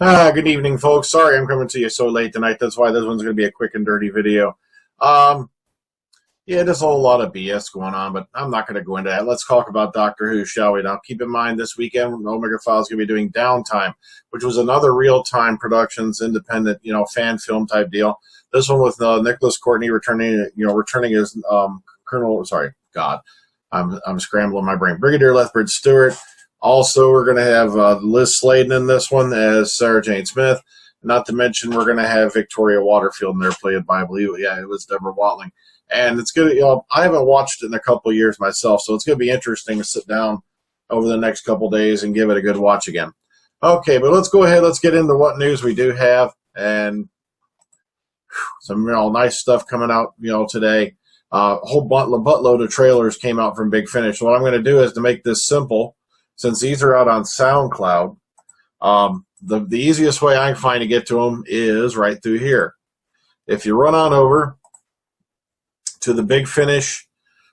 Good evening, folks. Sorry I'm coming to you so late tonight. That's why this one's going to be a quick and dirty video. Yeah, there's a whole lot of BS going on, but I'm not going to go into that. Let's talk about Doctor Who, shall we? Now, keep in mind this weekend, Omega Files is going to be doing Downtime, which was another real-time productions, independent, fan film type deal. This one with Nicholas Courtney returning as Colonel. Sorry, God, I'm scrambling my brain. Brigadier Lethbridge Stewart. Also, we're going to have Liz Sladen in this one as Sarah Jane Smith. Not to mention, we're going to have Victoria Waterfield in there, played by, I believe, it was Deborah Watling. And it's good. I haven't watched it in a couple of years myself, so it's going to be interesting to sit down over the next couple of days and give it a good watch again. Okay, but let's go ahead. Let's get into what news we do have, and some nice stuff coming out, today. A whole buttload of trailers came out from Big Finish. So what I'm going to do is to make this simple. Since these are out on SoundCloud, the easiest way I can find to get to them is right through here. If you run on over to the Big Finish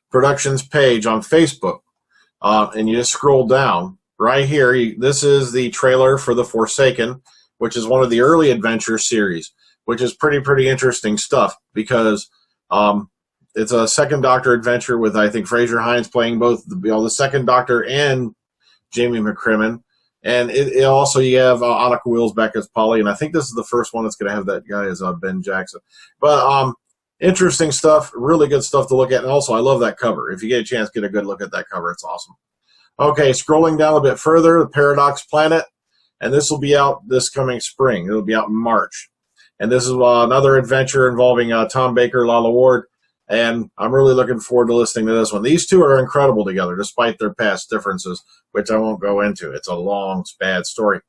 Productions page on Facebook, and you just scroll down, right here, this is the trailer for The Forsaken, which is one of the early adventure series, which is pretty interesting stuff because it's a Second Doctor adventure with, I think, Fraser Hines playing both the Second Doctor and Jamie McCrimmon, and it also, you have Annika Wills-Beck as Polly, and I think this is the first one that's going to have that guy as Ben Jackson. But interesting stuff, really good stuff to look at, and also I love that cover. If you get a chance, get a good look at that cover. It's awesome. Okay, scrolling down a bit further, The Paradox Planet, and this will be out this coming spring. It'll be out in March, and this is another adventure involving Tom Baker, Lalla Ward. And I'm really looking forward to listening to this one. These two are incredible together, despite their past differences, which I won't go into. It's a long, bad story.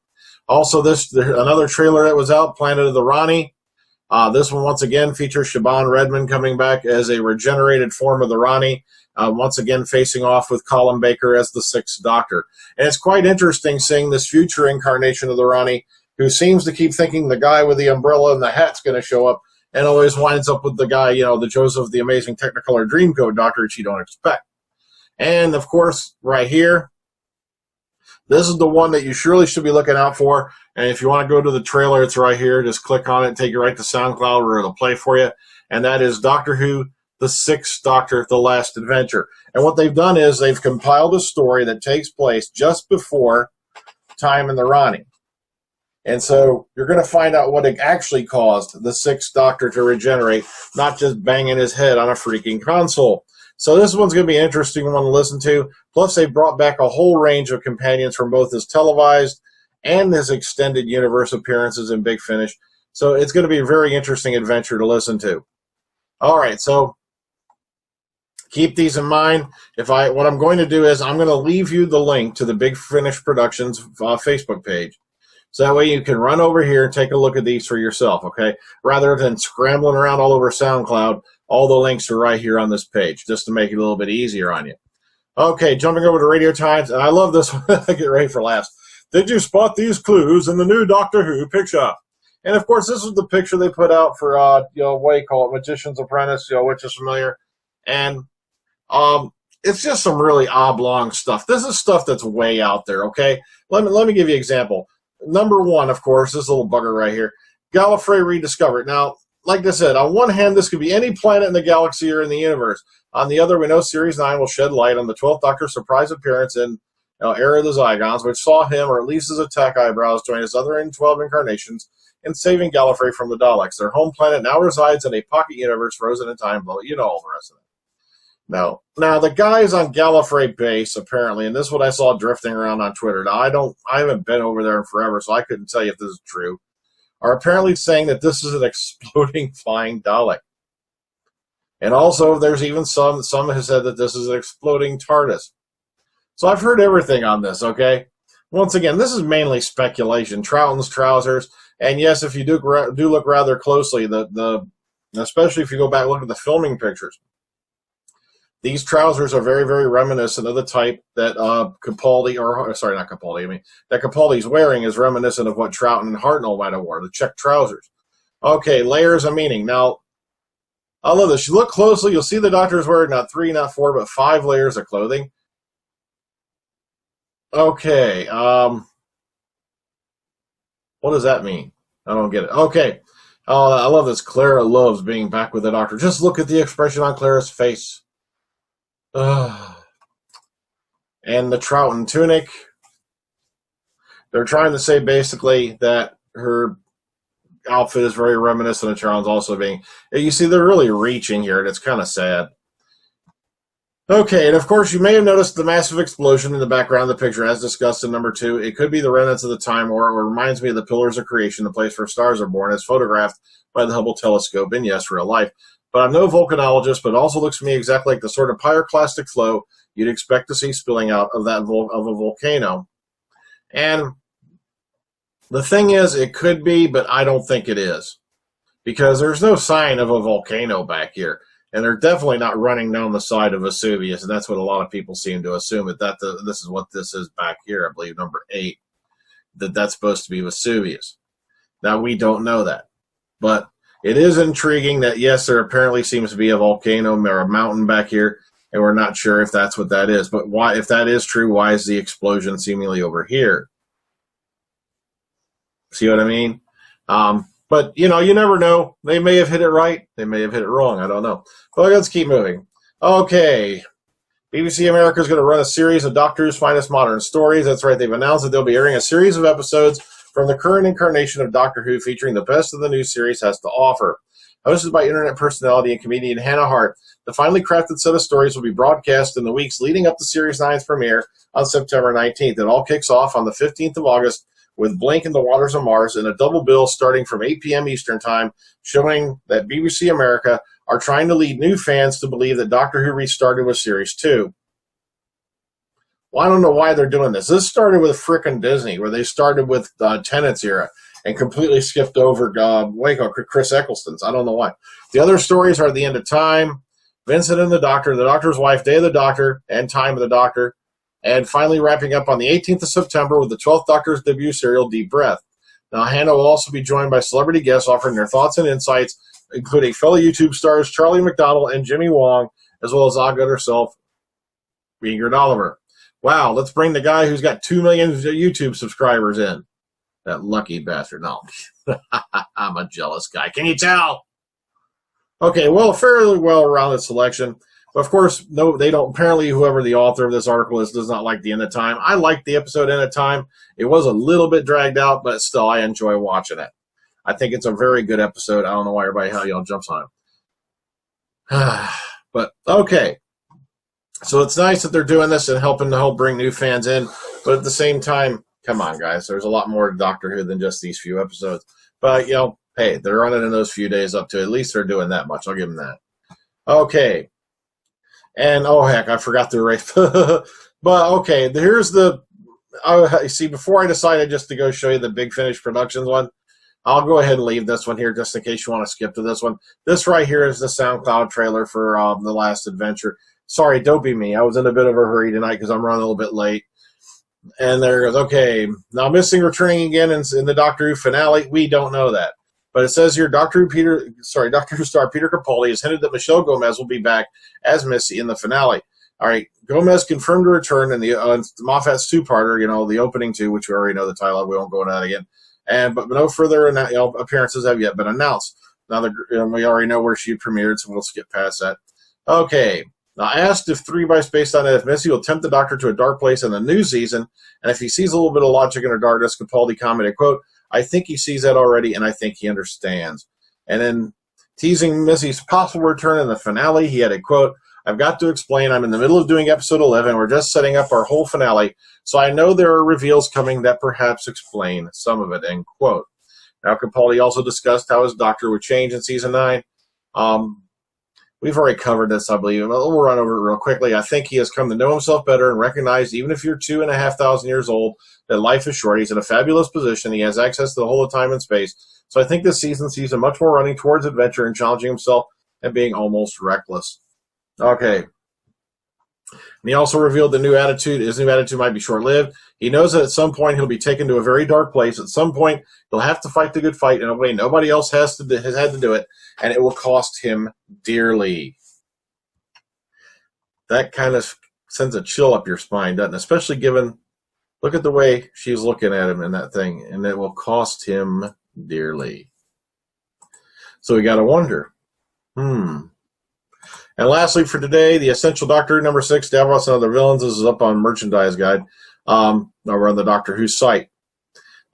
Also, another trailer that was out, Planet of the Rani. This one, once again, features Siobhan Redmond coming back as a regenerated form of the Rani, once again facing off with Colin Baker as the Sixth Doctor. And it's quite interesting seeing this future incarnation of the Rani, who seems to keep thinking the guy with the umbrella and the hat's going to show up, and always winds up with the guy, the Joseph the Amazing Technicolor Dreamcoat Doctor, which you don't expect. And, of course, right here, this is the one that you surely should be looking out for. And if you want to go to the trailer, it's right here. Just click on it, take you right to SoundCloud, where it'll play for you. And that is Doctor Who, The Sixth Doctor, The Last Adventure. And what they've done is they've compiled a story that takes place just before Time in the Rani. And so you're going to find out what it actually caused the Sixth Doctor to regenerate, not just banging his head on a freaking console. So this one's going to be an interesting one to listen to. Plus, they brought back a whole range of companions from both his televised and his extended universe appearances in Big Finish. So it's going to be a very interesting adventure to listen to. All right, so keep these in mind. What I'm going to do is I'm going to leave you the link to the Big Finish Productions Facebook page. So that way you can run over here and take a look at these for yourself, okay? Rather than scrambling around all over SoundCloud, all the links are right here on this page, just to make it a little bit easier on you. Okay, jumping over to Radio Times, and I love this one. Get ready for last. Did you spot these clues in the new Doctor Who picture? And, of course, this is the picture they put out for, what do you call it, Magician's Apprentice, which is familiar. And it's just some really oblong stuff. This is stuff that's way out there, okay? Let me give you an example. Number one, of course, this little bugger right here, Gallifrey rediscovered. Now, like I said, on one hand, this could be any planet in the galaxy or in the universe. On the other, we know Series 9 will shed light on the 12th Doctor's surprise appearance in Era of the Zygons, which saw him, or at least his attack eyebrows, join his other 12 incarnations in saving Gallifrey from the Daleks. Their home planet now resides in a pocket universe frozen in time. All the rest of it. Now the guys on Gallifrey base, apparently, and this is what I saw drifting around on Twitter. Now, I haven't been over there in forever, so I couldn't tell you if this is true, are apparently saying that this is an exploding flying Dalek. And also, there's even some have said that this is an exploding TARDIS. So I've heard everything on this, okay? Once again, this is mainly speculation. Troughton's trousers, and yes, if you do look rather closely, especially if you go back and look at the filming pictures, these trousers are very, very reminiscent of the type that that Capaldi's wearing is reminiscent of what Troughton and Hartnell might have worn, the check trousers. Okay, layers of meaning. Now, I love this. You look closely, you'll see the Doctor's wearing not 3, not 4, but 5 layers of clothing. Okay, What does that mean? I don't get it. Okay. I love this. Clara loves being back with the doctor. Just look at the expression on Clara's face. Ugh. And the Troughton tunic. They're trying to say basically that her outfit is very reminiscent of Charles also being. You see, they're really reaching here, and it's kind of sad. Okay, and of course, you may have noticed the massive explosion in the background of the picture, as discussed in number 2. It could be the remnants of the Time War, or it reminds me of the Pillars of Creation, the place where stars are born, as photographed by the Hubble telescope, and yes, real life. But I'm no volcanologist, but it also looks to me exactly like the sort of pyroclastic flow you'd expect to see spilling out of that of a volcano. And the thing is, it could be, but I don't think it is, because there's no sign of a volcano back here. And they're definitely not running down the side of Vesuvius, and that's what a lot of people seem to assume. This is what this is back here, I believe, number 8, that's supposed to be Vesuvius. Now, we don't know that. But it is intriguing that, yes, there apparently seems to be a volcano or a mountain back here, and we're not sure if that's what that is. But why, if that is true, why is the explosion seemingly over here? See what I mean? But, you know, you never know. They may have hit it right. They may have hit it wrong. I don't know. But let's keep moving. Okay. BBC America is going to run a series of Doctor Who's Finest Modern Stories. That's right. They've announced that they'll be airing a series of episodes from the current incarnation of Doctor Who featuring the best of the new series has to offer. Hosted by internet personality and comedian Hannah Hart, the finely crafted set of stories will be broadcast in the weeks leading up to Series 9's premiere on September 19th. It all kicks off on the 15th of August with Blink in the Waters of Mars in a double bill starting from 8 p.m. Eastern Time, showing that BBC America are trying to lead new fans to believe that Doctor Who restarted with Series 2. Well, I don't know why they're doing this. This started with frickin' Disney, where they started with Tennant's era and completely skipped over Chris Eccleston's. I don't know why. The other stories are The End of Time, Vincent and the Doctor's Wife, Day of the Doctor, and Time of the Doctor. And finally wrapping up on the 18th of September with the 12th Doctor's debut serial, Deep Breath. Now, Hannah will also be joined by celebrity guests offering their thoughts and insights, including fellow YouTube stars Charlie McDonald and Jimmy Wong, as well as Ogden herself, Ingrid Oliver. Wow, let's bring the guy who's got 2 million YouTube subscribers in. That lucky bastard. No, I'm a jealous guy. Can you tell? Okay, well, a fairly well-rounded selection. But of course, no, they don't. Apparently, whoever the author of this article is does not like The End of Time. I liked the episode End of Time. It was a little bit dragged out, but still, I enjoy watching it. I think it's a very good episode. I don't know why how y'all jumps on it. But, okay. So it's nice that they're doing this and helping to help bring new fans in. But at the same time, come on, guys. There's a lot more to Doctor Who than just these few episodes. But, you know, hey, they're running in those few days up to. At least they're doing that much. I'll give them that. Okay. And, oh, heck, I forgot to erase. But, okay, here's the... see, before I decided just to go show you the Big Finish Productions one, I'll go ahead and leave this one here just in case you want to skip to this one. This right here is the SoundCloud trailer for The Last Adventure. Sorry, don't be me. I was in a bit of a hurry tonight because I'm running a little bit late. And there it goes. Okay, now Missy returning again in the Doctor Who finale. We don't know that. But it says here, Doctor Who star Peter Capaldi has hinted that Michelle Gomez will be back as Missy in the finale. All right, Gomez confirmed to return in the Moffat's two-parter, you know, the opening two, which we already know the title of. We won't go into that again. But no further appearances have yet been announced. Now, we already know where she premiered, so we'll skip past that. Okay. Now, asked if 3 by Space on if Missy will tempt the Doctor to a dark place in the new season, and if he sees a little bit of logic in her darkness, Capaldi commented, quote, I think he sees that already, and I think he understands. And then, teasing Missy's possible return in the finale, he had a quote, I've got to explain, I'm in the middle of doing episode 11, we're just setting up our whole finale, so I know there are reveals coming that perhaps explain some of it, end quote. Now, Capaldi also discussed how his Doctor would change in season 9. We've already covered this, I believe. We'll run over it real quickly. I think he has come to know himself better and recognize, even if you're 2,500 years old, that life is short. He's in a fabulous position. He has access to the whole of time and space. So I think this season sees him much more running towards adventure and challenging himself and being almost reckless. Okay. And he also revealed his new attitude might be short-lived. He knows that at some point he'll be taken to a very dark place. At some point, he'll have to fight the good fight in a way nobody else has had to do it, and it will cost him dearly. That kind of sends a chill up your spine, doesn't it? Especially given Look at the way she's looking at him in that thing, and it will cost him dearly. So we got to wonder. And lastly for today, the Essential Doctor number 6, Davros and Other Villains. This is up on Merchandise Guide over on the Doctor Who site.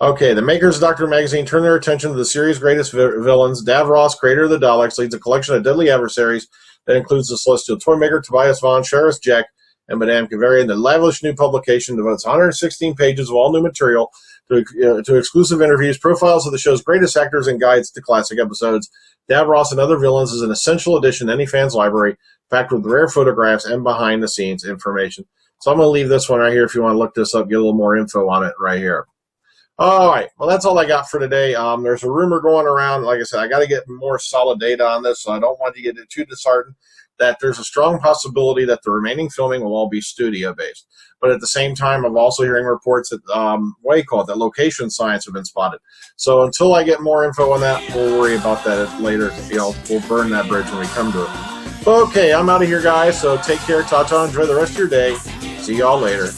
Okay, the makers of Doctor Who magazine turn their attention to the series' greatest villains. Davros, creator of the Daleks, leads a collection of deadly adversaries that includes the celestial toymaker Tobias Von, Sheriff Jack, and Madame Kavarian. The lavish new publication devotes 116 pages of all new material to exclusive interviews, profiles of the show's greatest actors, and guides to classic episodes. Davros and Other Villains is an essential addition to any fan's library, packed with rare photographs and behind-the-scenes information. So I'm going to leave this one right here if you want to look this up, get a little more info on it right here. All right, well, that's all I got for today. There's a rumor going around. Like I said, I got to get more solid data on this, so I don't want to get too disheartened, that there's a strong possibility that the remaining filming will all be studio-based. But at the same time, I'm also hearing reports that, that location signs have been spotted. So until I get more info on that, we'll worry about that later. We'll burn that bridge when we come to it. Okay, I'm out of here, guys, so take care. Ta-ta, enjoy the rest of your day. See y'all later.